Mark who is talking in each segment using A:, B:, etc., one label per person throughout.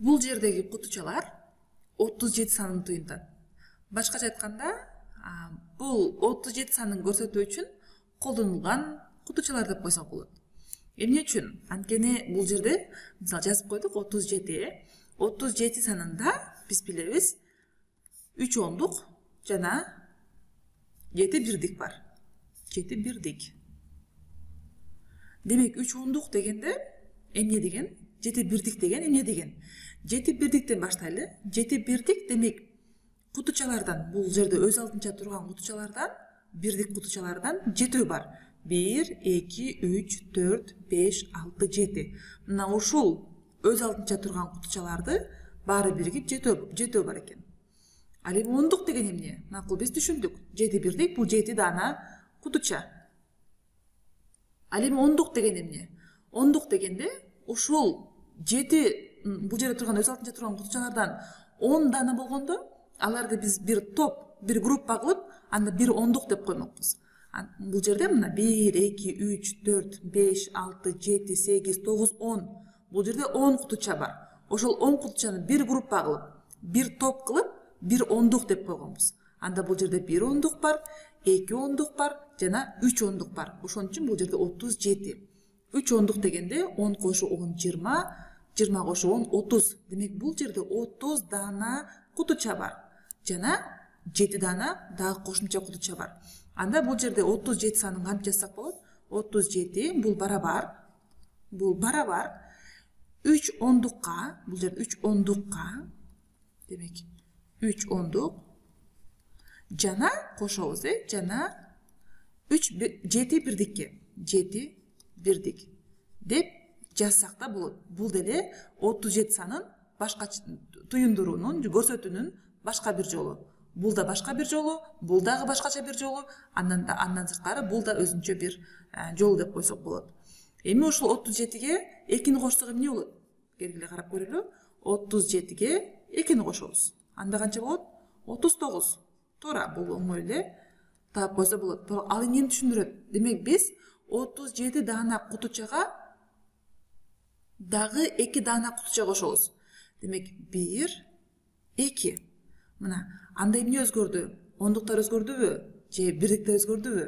A: Бул жердеги кутучалар 37 санын туюнтат. Башкача айтканда, бул 37 санын көрсөтүү үчүн колдонулган кутучалар деп койсок болот. Эмне үчүн? Анткени бул жерде мисалы жазып койдук 37. 37 санында биз билебиз 3 ондук жана 7 бирдик бар. 7 бирдик. Демек 3 ондук дегенде эмне деген? 7 бирдик деген эмне деген? 7 бирдиктен баштайлы. 7 бирдик демек кутучалардан, бул жерде өз алдынча турган кутучалардан, бирдик кутучалардан 7 бар. 1, 2, 3, 4, 5, 6, 7. Мына ушул өз алдынча турган кутучаларды баары биригип 7 бар экен. Ал эми ондук деген эмне? Макул биз түшүндүк. 7 бирдик бул 7 дана кутуча. Ал эми ондук деген эмне? Ондук дегенде ушул 7 бул жерде турган өз алдынча турган кутучалардан 10 дана болгондо, аларды биз бир топ, бир группа кылып, анда бир ондук деп коймокпуз. Бул жерде мына 1, 2, 3, 4, 5, 6, 7, 8, 9, 10. Бул жерде 10 кутуча бар. Ошол 10 кутучаны бир группа кылып, бир топ кылып, бир ондук деп койгонбуз. Анда бул жерде 1 ондук бар, 2 ондук бар, жана 3 ондук бар. Ошон үчүн бул жерде 37. 3 ондук дегенде 10 кошу 10 20, 20 кошу 10 30. Демек бул жерде 30 дана кутуча бар. Жана 7 дана дагы кошумча кутуча бар. Анда бул жерде 37 санын кантип жазсак болот? 37 бул барабар. Бул барабар 3 ондукка, бул жерде 3 ондукка. Демек 3 ондук жана кошобуз, жана 7 бирдикке. 7 бирдик деп жазсак да болот. Бул деле 37 санын башка туюндуруунун, көрсөтүүнүн башка бир жолу. Бул да башка бир жолу, бул дагы башкача бир жолу, андан сырткары бул да өзүнчө бир жол деп койсок болот. Эми ушул 37ге 2-ни кошсок эмне болот? Келгиле карап көрөлү. 37ге 2-ни кошобуз. Анда канча болот? 39. Туура, бул оңой эле таап койсо болот. Ал эмнени түшүндүрөт? Демек биз 37 дана кутучага дагы 2 дана кутуча кошобуз. Демек 1, 2. Мына анда эмне өзгөрдү? Ондуктар өзгөрдүбү? Же бирдиктер өзгөрдүбү?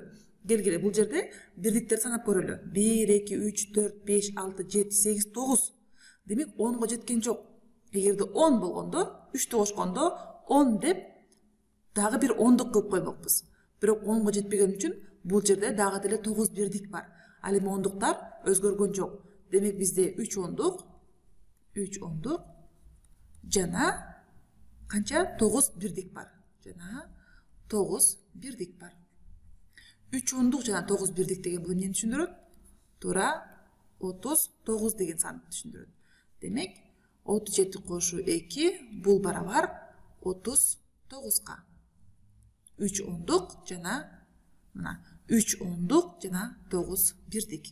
A: Келгиле бул жерде бирдиктер санап көрөлү. 1, 2, 3, 4, 5, 6, 7, 8, 9. Демек 10го жеткен жок. Эгерде 10 болгондо, 3'tү кошкондо 10 деп дагы бир ондук кылып коймокпуз. Бирок 10го жетпеген үчүн бул жерде дагы деле 9 бирдик бар. Ал эми ондуктар өзгөргөн жок. Демек бизде 3 ондук жана канча? 9 бирдик бар. Жана 9 бирдик бар. 3 ондук жана 9 бирдик деген бул эмнени түшүндүрөт? Туура 39 деген санды түшүндүрөт. Демек 37 кошу 2 бул барабар 39га. 3 ондук жана мына 3 ондук жана 9 бирдик.